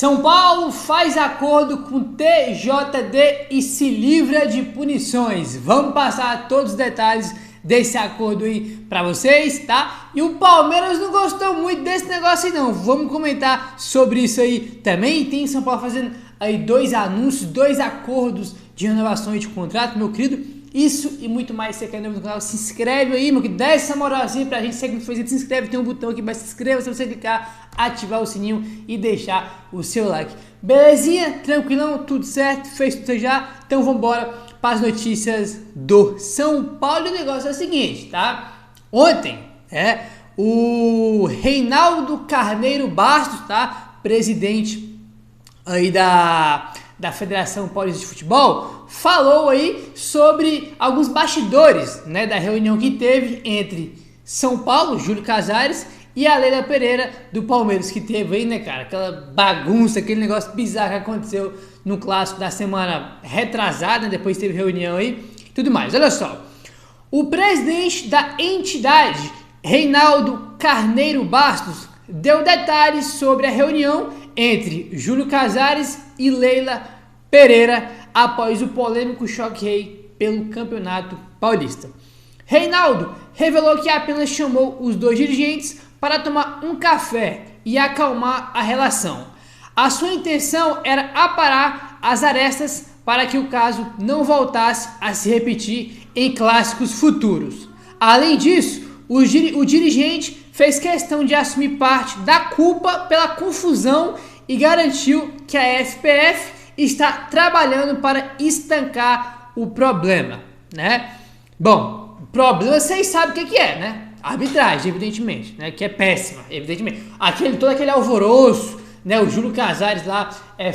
São Paulo faz acordo com TJD e se livra de punições. Vamos passar todos os detalhes desse acordo aí pra vocês, tá? E o Palmeiras não gostou muito desse negócio aí não. Vamos comentar sobre isso aí também. Tem São Paulo fazendo aí 2 anúncios, 2 acordos de renovação de contrato, meu querido. Isso e muito mais, você quer no canal, se inscreve aí, meu querido, dá essa moralzinha pra gente, segue no Facebook, se inscreve, tem um botão aqui, se inscreva, se você clicar, ativar o sininho e deixar o seu like. Belezinha? Tranquilão? Tudo certo? Fez tudo já? Então vambora para as notícias do São Paulo. E o negócio é o seguinte, tá? Ontem, o Reinaldo Carneiro Bastos, tá? Presidente aí da Federação Paulista de Futebol, falou aí sobre alguns bastidores, né, da reunião que teve entre São Paulo, Júlio Casares, e a Leila Pereira do Palmeiras, que teve aí, né, cara, aquela bagunça, aquele negócio bizarro que aconteceu no clássico da semana retrasada, depois teve reunião aí, tudo mais. Olha só, o presidente da entidade, Reinaldo Carneiro Bastos, deu detalhes sobre a reunião entre Júlio Casares e Leila Pereira após o polêmico choque rei pelo Campeonato Paulista. Reinaldo revelou que apenas chamou os 2 dirigentes para tomar um café e acalmar a relação. A sua intenção era aparar as arestas para que o caso não voltasse a se repetir em clássicos futuros. Além disso, o dirigente fez questão de assumir parte da culpa pela confusão e garantiu que a FPF está trabalhando para estancar o problema, né? Bom, o problema vocês sabem o que é, né? Arbitragem, evidentemente, né? Que é péssima, evidentemente. Todo aquele alvoroço, né? O Júlio Casares lá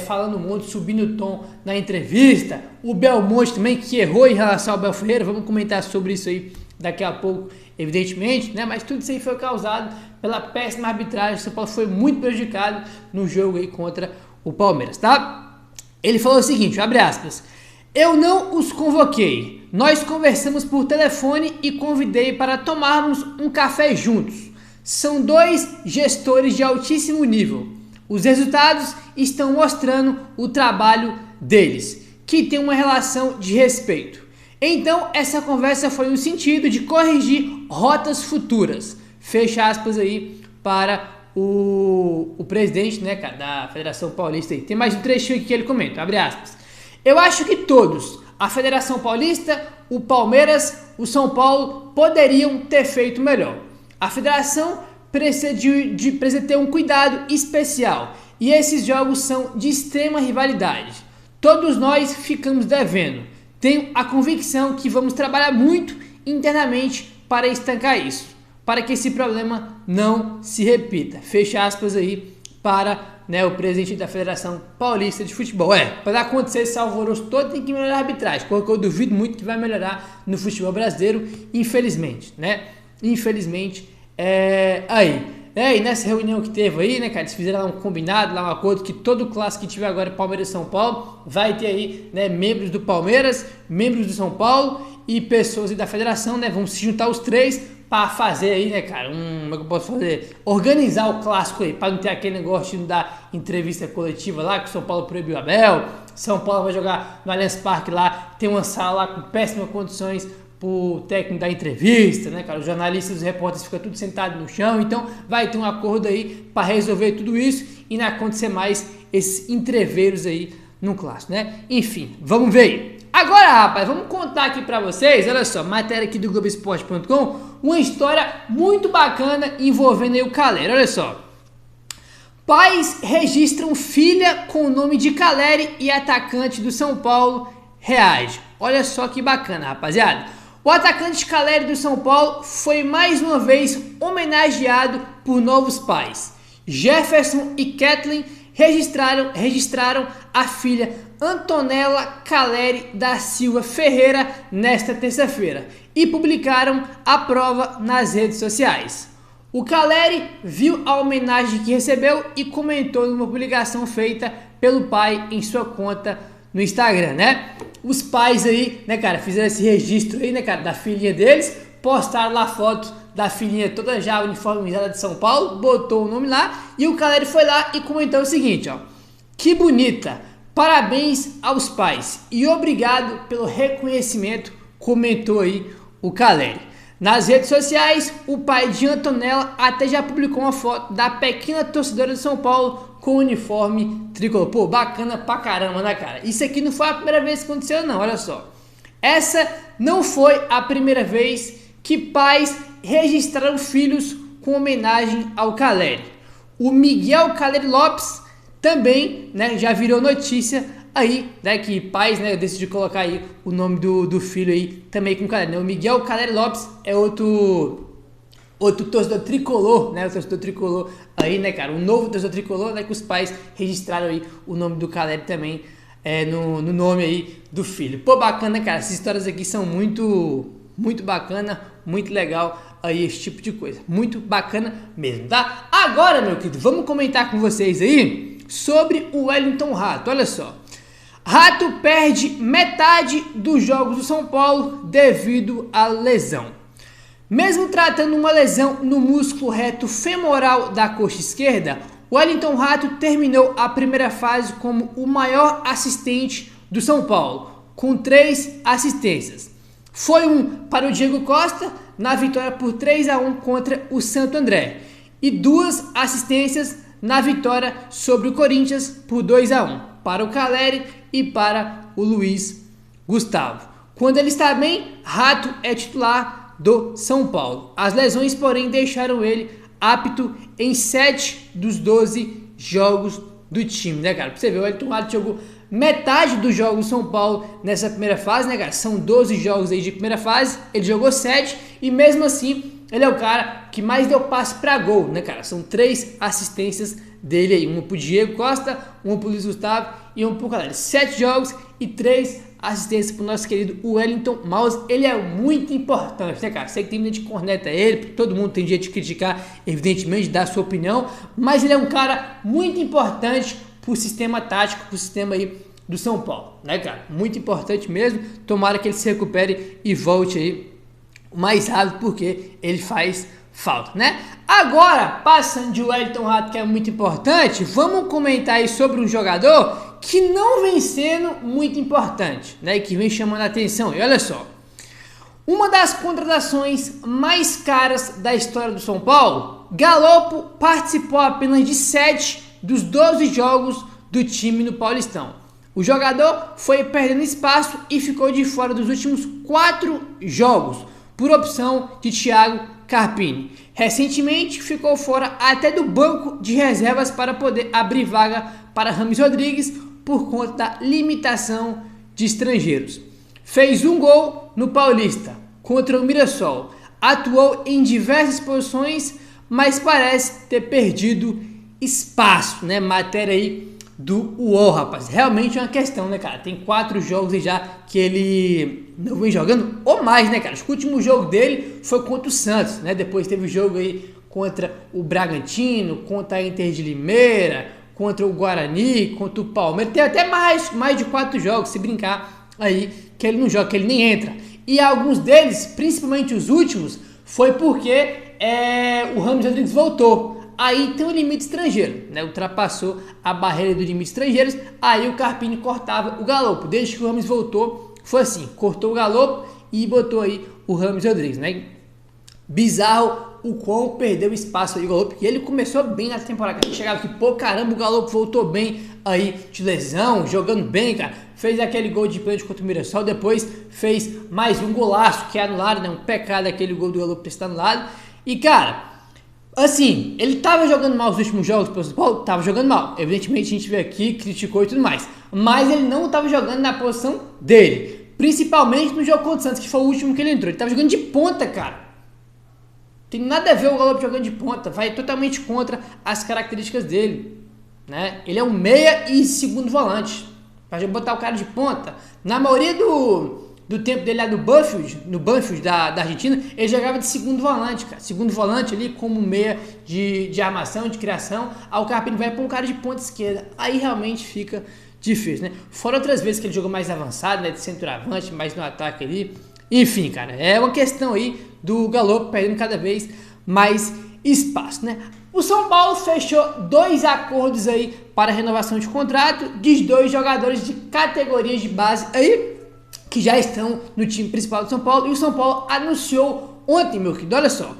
falando um monte, subindo o tom na entrevista. O Belmonte também, que errou em relação ao Abel Ferreira. Vamos comentar sobre isso aí daqui a pouco, evidentemente, né? Mas tudo isso aí foi causado pela péssima arbitragem. O São Paulo foi muito prejudicado no jogo aí contra o Palmeiras, tá? Ele falou o seguinte, abre aspas, eu não os convoquei, nós conversamos por telefone e convidei para tomarmos um café juntos. São 2 gestores de altíssimo nível. Os resultados estão mostrando o trabalho deles, que tem uma relação de respeito. Então, essa conversa foi no sentido de corrigir rotas futuras. Fecha aspas aí para o presidente, né, cara, da Federação Paulista aí. Tem mais um trechinho aqui que ele comenta, abre aspas. Eu acho que todos, a Federação Paulista, o Palmeiras, o São Paulo, poderiam ter feito melhor. A Federação precisa ter um cuidado especial e esses jogos são de extrema rivalidade. Todos nós ficamos devendo. Tenho a convicção que vamos trabalhar muito internamente para estancar isso, para que esse problema não se repita. Fecha aspas aí para, né, o presidente da Federação Paulista de Futebol. Para acontecer esse alvoroço todo tem que melhorar a arbitragem, porque eu duvido muito que vai melhorar no futebol brasileiro, infelizmente, né? Infelizmente, e nessa reunião que teve aí, né, cara, eles fizeram lá um combinado, lá um acordo que todo clássico que tiver agora Palmeiras e São Paulo vai ter aí, né, membros do Palmeiras, membros do São Paulo e pessoas da federação, né, vão se juntar os 3 para fazer aí, né, cara, como é que eu posso fazer? Organizar o clássico aí, para não ter aquele negócio de não dar entrevista coletiva lá, que o São Paulo proibiu o Abel, São Paulo vai jogar no Allianz Parque lá, tem uma sala lá com péssimas condições pro técnico da entrevista, né, cara, os jornalistas, os repórteres ficam tudo sentados no chão, então vai ter um acordo aí para resolver tudo isso e não acontecer mais esses entreveiros aí no clássico, né, enfim, vamos ver aí. Agora, rapaz, vamos contar aqui pra vocês, olha só, matéria aqui do Globoesporte.com, uma história muito bacana envolvendo aí o Caleri, olha só. Pais registram filha com o nome de Caleri e atacante do São Paulo reage. Olha só que bacana, rapaziada. O atacante Caleri do São Paulo foi mais uma vez homenageado por novos pais. Jefferson e Kathleen registraram a filha Antonella Caleri da Silva Ferreira nesta terça-feira e publicaram a prova nas redes sociais. O Caleri viu a homenagem que recebeu e comentou numa publicação feita pelo pai em sua conta no Instagram, né? Os pais aí, né, cara, fizeram esse registro aí, né, cara, da filhinha deles, postaram lá fotos da filhinha toda já uniformizada de São Paulo, botou o nome lá e o Caleri foi lá e comentou o seguinte, ó. Que bonita! Parabéns aos pais e obrigado pelo reconhecimento, comentou aí o Caleri. Nas redes sociais, o pai de Antonella até já publicou uma foto da pequena torcedora de São Paulo com o uniforme tricolor. Pô, bacana pra caramba, né, cara? Isso aqui não foi a primeira vez que aconteceu, não, olha só. Essa não foi a primeira vez que pais registraram filhos com homenagem ao Caleri. O Miguel Caleri Lopes também, né, já virou notícia aí, né, que pais, né, decidiram colocar aí o nome do filho aí também com o Caleri, né? O Miguel Caleri Lopes é outro torcedor tricolor, né, o torcedor tricolor aí, né, cara, um novo torcedor tricolor, né, que os pais registraram aí o nome do Caleri também no nome aí do filho. Pô, bacana, cara, essas histórias aqui são muito bacana, muito legal aí esse tipo de coisa, muito bacana mesmo, tá? Agora, meu querido, vamos comentar com vocês aí sobre o Wellington Rato. Olha só, Rato perde metade dos jogos do São Paulo devido à lesão. Mesmo tratando uma lesão no músculo reto femoral da coxa esquerda, o Wellington Rato terminou a primeira fase como o maior assistente do São Paulo, com 3 assistências. Foi um para o Diego Costa na vitória por 3-1 contra o Santo André e 2 assistências na vitória sobre o Corinthians por 2-1 para o Caleri e para o Luiz Gustavo. Quando ele está bem, Rato é titular do São Paulo. As lesões, porém, deixaram ele apto em 7 dos 12 jogos do time, né, cara? Pra você ver, o Wellington Rato jogou metade dos jogos do São Paulo nessa primeira fase, né, cara? São 12 jogos aí de primeira fase, ele jogou 7 e mesmo assim ele é o cara que mais deu passe para gol, né, cara? São 3 assistências dele aí, uma pro Diego Costa, uma pro Luiz Gustavo e uma pro Caleri. 7 jogos e 3 assistências pro nosso querido Wellington Mouse. Ele é muito importante, né, cara? Sei que tem gente que corneta ele, todo mundo tem direito de criticar, evidentemente, dar a sua opinião, mas ele é um cara muito importante pro sistema tático, pro sistema aí do São Paulo, né, cara? Muito importante mesmo. Tomara que ele se recupere e volte aí o mais rápido, porque ele faz falta, né? Agora, passando de Wellington Rato, que é muito importante, vamos comentar aí sobre um jogador que não vem sendo muito importante, né? E que vem chamando a atenção. E olha só, uma das contratações mais caras da história do São Paulo, Galopo participou apenas de 7 dos 12 jogos do time no Paulistão. O jogador foi perdendo espaço e ficou de fora dos últimos 4 jogos, por opção de Thiago Carpini. Recentemente ficou fora até do banco de reservas para poder abrir vaga para Rames Rodrigues por conta da limitação de estrangeiros. Fez um gol no Paulista contra o Mirassol. Atuou em diversas posições, mas parece ter perdido espaço, né? Matéria aí do UOL, rapaz. Realmente é uma questão, né, cara? Tem 4 jogos já que ele não vem jogando, ou mais, né, cara? Acho que o último jogo dele foi contra o Santos, né? Depois teve o jogo aí contra o Bragantino, contra a Inter de Limeira, contra o Guarani, contra o Palmeiras. Tem até mais de 4 jogos, se brincar aí, que ele não joga, que ele nem entra. E alguns deles, principalmente os últimos, foi porque o Rames Rodrigues voltou. Aí tem o limite estrangeiro, né? Ultrapassou a barreira do limite estrangeiros, aí o Carpini cortava o Galopo. Desde que o Rames voltou, foi assim, cortou o Galopo e botou aí o Rames Rodrigues, né? Bizarro o quão perdeu espaço aí o Galopo, porque ele começou bem na temporada. Chegava aqui, pô, caramba, o Galopo voltou bem aí de lesão, jogando bem, cara. Fez aquele gol de pênalti contra o Mirassol, depois fez mais um golaço que é anulado, né? Um pecado aquele gol do Galopo ter sido anulado. E, cara, assim, ele tava jogando mal os últimos jogos pelo São Paulo? Tava jogando mal. Evidentemente a gente veio aqui, criticou e tudo mais. Mas ele não tava jogando na posição dele. Principalmente no jogo contra o Santos, que foi o último que ele entrou. Ele tava jogando de ponta, cara. Tem nada a ver o Galopo jogando de ponta. Vai totalmente contra as características dele, né? Ele é um meia e segundo volante. Pra botar o cara de ponta. Na maioria do tempo dele lá no Banfield da Argentina, ele jogava de segundo volante, cara. Segundo volante ali como meia de armação, de criação. Aí o Carpini vai para um cara de ponta esquerda. Aí realmente fica difícil, né? Fora outras vezes que ele jogou mais avançado, né? De centroavante, mais no ataque ali. Enfim, cara, é uma questão aí do Galopo perdendo cada vez mais espaço, né? O São Paulo fechou 2 acordos aí para renovação de contrato de 2 jogadores de categorias de base aí que já estão no time principal do São Paulo, e o São Paulo anunciou ontem, meu querido, olha só.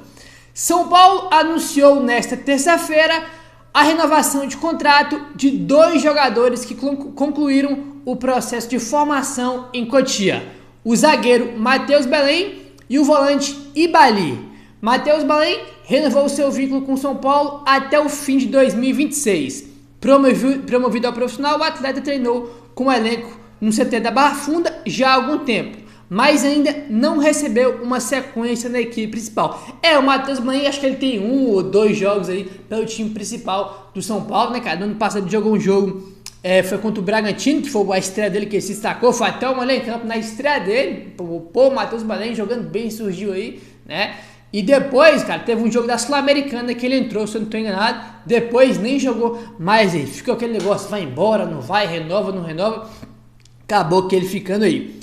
São Paulo anunciou nesta terça-feira a renovação de contrato de 2 jogadores que concluíram o processo de formação em Cotia. O zagueiro Matheus Belém e o volante Ibali. Matheus Belém renovou seu vínculo com o São Paulo até o fim de 2026. Promovido ao profissional, o atleta treinou com o elenco no CT da Barra Funda já há algum tempo, mas ainda não recebeu uma sequência na equipe principal. O Matheus Belém, acho que ele tem 1 ou 2 jogos aí pelo time principal do São Paulo, né, cara? No ano passado ele jogou um jogo, foi contra o Bragantino, que foi a estreia dele que ele se destacou, foi até o Malém Campo na estreia dele. Pô, o Matheus Belém jogando bem, surgiu aí, né? E depois, cara, teve um jogo da Sul-Americana que ele entrou, se eu não estou enganado, depois nem jogou mais aí. Ficou aquele negócio, vai embora, não vai, renova, não renova. Acabou que ele ficando aí.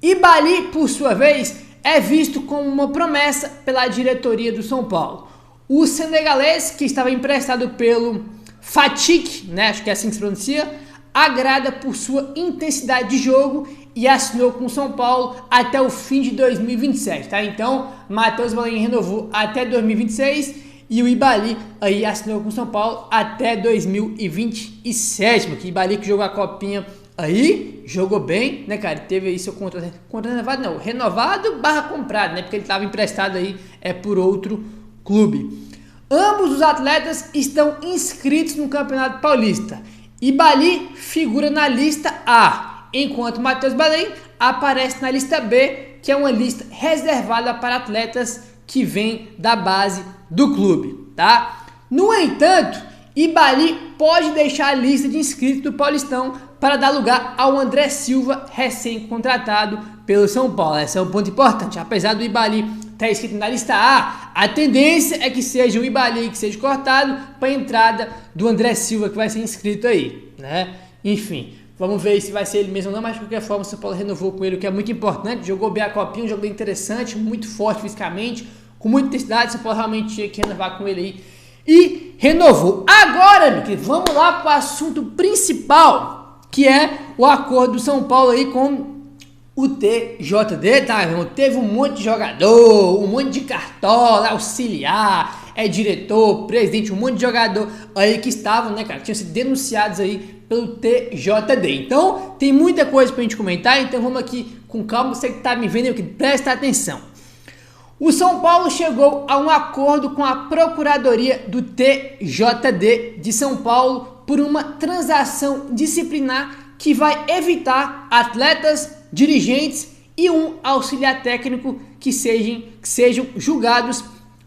Ibali, por sua vez, é visto como uma promessa pela diretoria do São Paulo. O senegalês, que estava emprestado pelo Fatick, né, acho que é assim que se pronuncia, agrada por sua intensidade de jogo e assinou com o São Paulo até o fim de 2027, tá? Então, Matheus Belém renovou até 2026 e o Ibali aí assinou com o São Paulo até 2027, que Ibali que jogou a copinha aí, jogou bem, né, cara? Teve aí seu contrato renovado, não, renovado barra comprado, né? Porque ele estava emprestado aí por outro clube. Ambos os atletas estão inscritos no Campeonato Paulista. Ibali figura na lista A, enquanto Matheus Belém aparece na lista B, que é uma lista reservada para atletas que vêm da base do clube, tá? No entanto, Ibali pode deixar a lista de inscritos do Paulistão para dar lugar ao André Silva, recém-contratado pelo São Paulo. Esse é um ponto importante. Apesar do Ibali estar escrito na lista A tendência é que seja o Ibali que seja cortado para a entrada do André Silva, que vai ser inscrito aí, né? Enfim, vamos ver se vai ser ele mesmo ou não, mas de qualquer forma o São Paulo renovou com ele, o que é muito importante. Jogou bem a copinha, um jogo bem interessante, muito forte fisicamente, com muita intensidade. O São Paulo realmente tinha que renovar com ele aí e renovou. Agora, meu querido, vamos lá para o assunto principal, que é o acordo do São Paulo aí com o TJD, tá, irmão? Teve um monte de jogador, um monte de cartola, auxiliar, diretor, presidente, um monte de jogador aí que estavam, né, cara, tinham sido denunciados aí pelo TJD. Então, tem muita coisa pra gente comentar, então vamos aqui com calma, você que tá me vendo, que presta atenção. O São Paulo chegou a um acordo com a Procuradoria do TJD de São Paulo por uma transação disciplinar que vai evitar atletas, dirigentes e um auxiliar técnico que sejam julgados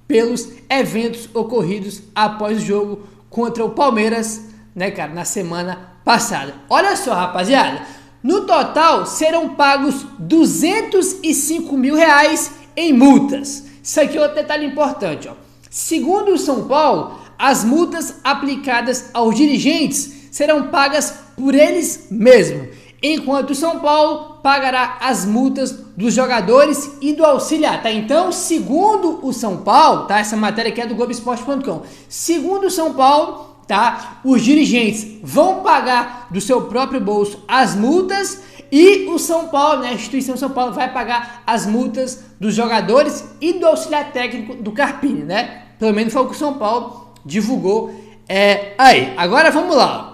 pelos eventos ocorridos após o jogo contra o Palmeiras, né, cara, na semana passada. Olha só, rapaziada, no total serão pagos R$205 mil em multas. Isso aqui é outro detalhe importante, ó. Segundo o São Paulo, as multas aplicadas aos dirigentes serão pagas por eles mesmos, enquanto o São Paulo pagará as multas dos jogadores e do auxiliar, tá? Então, segundo o São Paulo, tá? Essa matéria aqui é do Globoesporte.com. Segundo o São Paulo, tá? Os dirigentes vão pagar do seu próprio bolso as multas e o São Paulo, né? A instituição São Paulo vai pagar as multas dos jogadores e do auxiliar técnico do Carpini, né? Pelo menos foi o que o São Paulo divulgou aí. Agora vamos lá.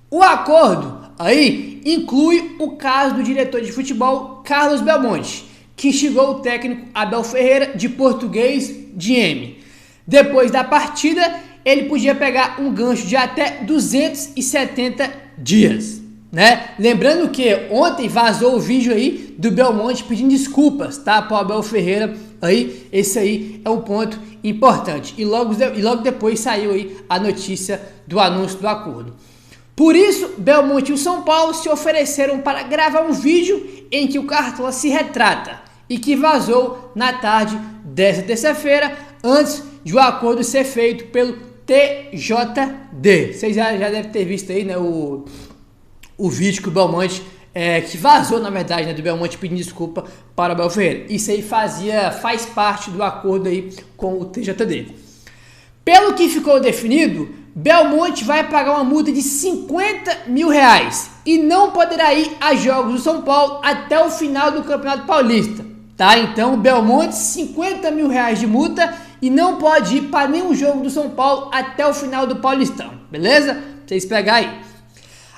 O acordo aí inclui o caso do diretor de futebol Carlos Belmonte, que instigou o técnico Abel Ferreira de Português de M. Depois da partida, ele podia pegar um gancho de até 270 dias, né? Lembrando que ontem vazou o vídeo aí do Belmonte pedindo desculpas, tá? Para o Abel Ferreira aí, esse aí é um ponto importante. E logo depois saiu aí a notícia do anúncio do acordo. Por isso, Belmonte e o São Paulo se ofereceram para gravar um vídeo em que o Cartola se retrata e que vazou na tarde desta terça-feira, antes de o acordo ser feito pelo TJD. Vocês já devem ter visto aí, né, o vídeo que o Belmonte, que vazou na verdade, né, do Belmonte pedindo desculpa para o Abel Ferreira. Isso aí faz parte do acordo aí com o TJD. Pelo que ficou definido, Belmonte vai pagar uma multa de 50 mil reais e não poderá ir a jogos do São Paulo até o final do Campeonato Paulista, tá? Então, Belmonte, 50 mil reais de multa e não pode ir para nenhum jogo do São Paulo até o final do Paulistão, beleza? Pra vocês pegarem aí.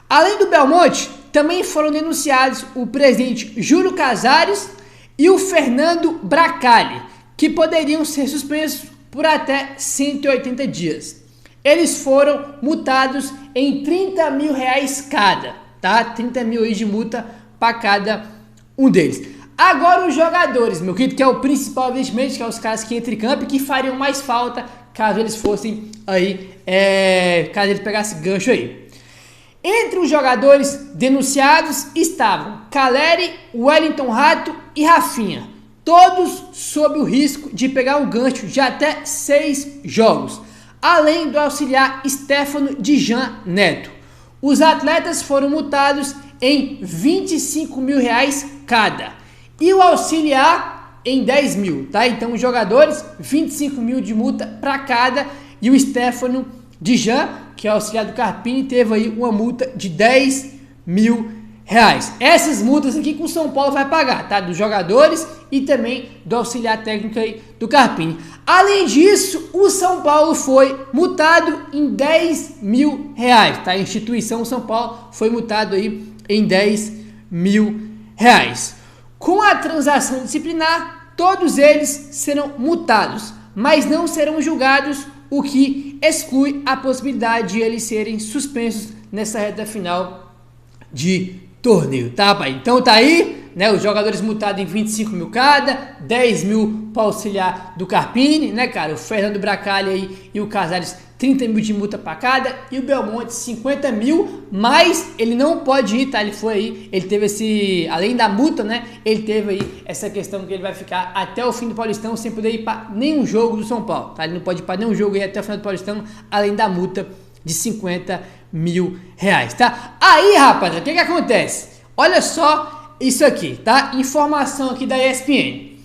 Além do Belmonte, também foram denunciados o presidente Júlio Casares e o Fernando Bracali, que poderiam ser suspensos por até 180 dias. Eles foram multados em 30 mil reais cada, tá? 30 mil aí de multa para cada um deles. Agora os jogadores, meu querido, que é o principal investimento, que é os caras que entram em campo e que fariam mais falta caso eles fossem aí, caso eles pegassem gancho aí. Entre os jogadores denunciados estavam Caleri, Wellington Rato e Rafinha, todos sob o risco de pegar um gancho de até 6 jogos, além do auxiliar Stefano Dijan Neto. Os atletas foram multados em 25 mil reais cada e o auxiliar em 10 mil, tá? Então os jogadores, 25 mil de multa para cada e o Stefano Dijan, que é auxiliar do Carpini, teve aí uma multa de 10 mil reais. Essas multas aqui que o São Paulo vai pagar, tá? Dos jogadores e também do auxiliar técnico aí do Carpini. Além disso, o São Paulo foi multado em 10 mil reais, tá? A instituição São Paulo foi multado aí em 10 mil reais. Com a transação disciplinar, todos eles serão multados, mas não serão julgados, o que exclui a possibilidade de eles serem suspensos nessa reta final de torneio, tá, pai? Então tá aí, né, os jogadores multados em 25 mil cada, 10 mil para auxiliar do Carpini, né, cara, o Fernando Bracali aí e o Casares, 30 mil de multa para cada, e o Belmonte 50 mil, mas ele não pode ir, tá, ele foi aí, ele teve esse, além da multa, né, ele teve aí essa questão que ele vai ficar até o fim do Paulistão sem poder ir para nenhum jogo do São Paulo, tá, ele não pode ir para nenhum jogo aí até o final do Paulistão, além da multa de 50 mil reais, tá? Aí, rapaz, o que acontece? Olha só isso aqui, tá? Informação aqui da ESPN.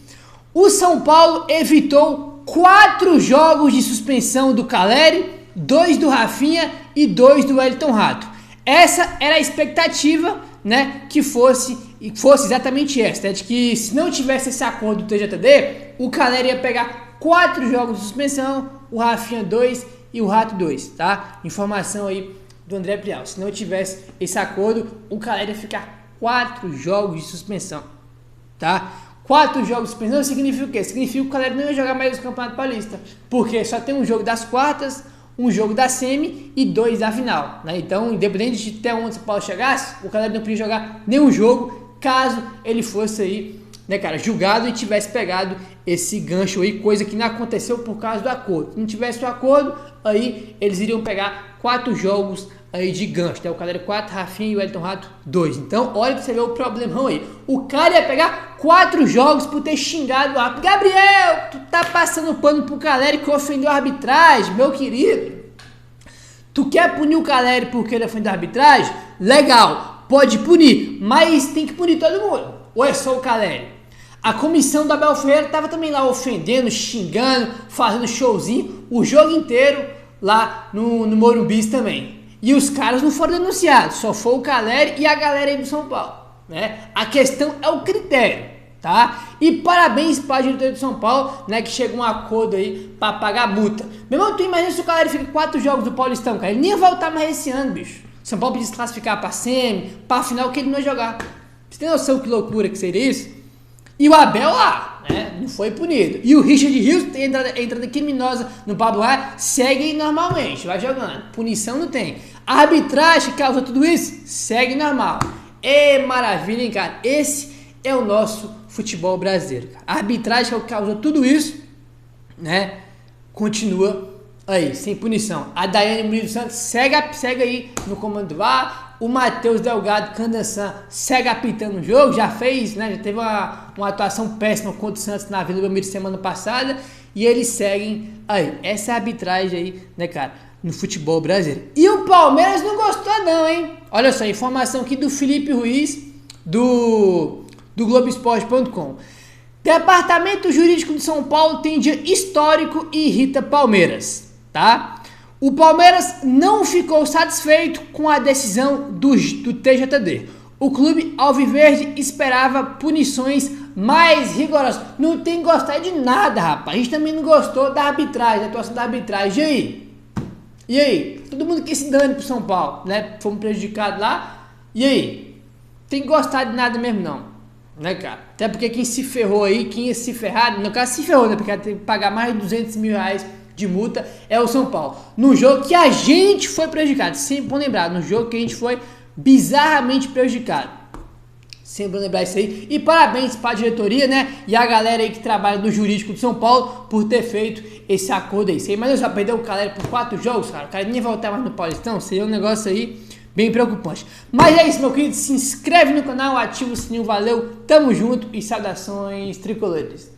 O São Paulo evitou 4 jogos de suspensão do Caleri, 2 do Rafinha e 2 do Wellington Rato. Essa era a expectativa, né, que fosse exatamente essa, né, de que se não tivesse esse acordo do TJD, o Caleri ia pegar 4 jogos de suspensão, o Rafinha 2 e o Rato 2, tá? Informação aí do André Prial. Se não tivesse esse acordo, o Caleri ia ficar 4 jogos de suspensão, tá? 4 jogos de suspensão significa o quê? Significa que o Caleri não ia jogar mais o Campeonato Paulista, porque só tem um jogo das quartas, um jogo da semi e 2 da final, né? Então, independente de até onde o São Paulo chegasse, o Caleri não podia jogar nenhum jogo, caso ele fosse aí, né, cara, julgado e tivesse pegado esse gancho aí, coisa que não aconteceu por causa do acordo. Se não tivesse o acordo, aí eles iriam pegar 4 jogos aí de gancho, né? O Caleri 4, Rafinha e o Wellington Rato 2. Então, olha pra você ver o problemão aí. O cara ia pegar 4 jogos por ter xingado o árbitro. Gabriel, tu tá passando pano pro Caleri que ofendeu a arbitragem, meu querido. Tu quer punir o Caleri porque ele ofendeu a arbitragem? Legal, pode punir, mas tem que punir todo mundo. Ou é só o Caleri? A comissão do Abel Ferreira estava também lá ofendendo, xingando, fazendo showzinho o jogo inteiro lá no Morumbi também. E os caras não foram denunciados, só foi o Caleri e a galera aí do São Paulo, né? A questão é o critério, tá? E parabéns para a diretoria do São Paulo, né, que chegou a um acordo aí para pagar a multa. Meu irmão, tu imagina se o Caleri fica 4 jogos do Paulistão, cara? Ele nem ia voltar mais esse ano, bicho. São Paulo podia se classificar para semi, para final que ele não ia jogar. Você tem noção que loucura que seria isso? E o Abel lá, né, não foi punido. E o Richard Rios, entrada criminosa no Pablo Raia, segue normalmente, vai jogando. Punição não tem. A arbitragem que causa tudo isso, segue normal. É maravilha, hein, cara? Esse é o nosso futebol brasileiro, cara. A arbitragem que causa tudo isso, né, continua aí, sem punição. A Daiane Murilo Santos segue aí no comando do VAR. O Matheus Delgado Candançan segue apitando o jogo, já fez, né? Já teve uma atuação péssima contra o Santos na Vila Belmiro semana passada. E eles seguem aí. Essa é a arbitragem aí, né, cara, no futebol brasileiro. E o Palmeiras não gostou não, hein? Olha só, informação aqui do Felipe Ruiz, do Globoesporte.com. Departamento Jurídico de São Paulo tem dia histórico e irrita Palmeiras. tá? O Palmeiras não ficou satisfeito com a decisão do TJD. O clube alviverde esperava punições mais rigorosas. Não tem que gostar de nada, rapaz. A gente também não gostou da arbitragem, da atuação da arbitragem. E aí? Todo mundo que se dane pro São Paulo, né? Fomos prejudicados lá. E aí? Tem que gostar de nada mesmo não, né, cara? Até porque quem se ferrou aí, quem ia se ferrar, no caso se ferrou, né? Porque tem que pagar mais de 200 mil reais de multa, é o São Paulo. No jogo que a gente foi prejudicado, sempre bom lembrar, no jogo que a gente foi bizarramente prejudicado. Sempre bom lembrar isso aí. E parabéns para a diretoria, né? E a galera aí que trabalha no jurídico do São Paulo por ter feito esse acordo aí. Mas já perdeu o Calera por 4 jogos, cara. O cara nem voltar mais no Paulistão. Seria um negócio aí bem preocupante. Mas é isso, meu querido. Se inscreve no canal, ativa o sininho. Valeu, tamo junto e saudações tricolores.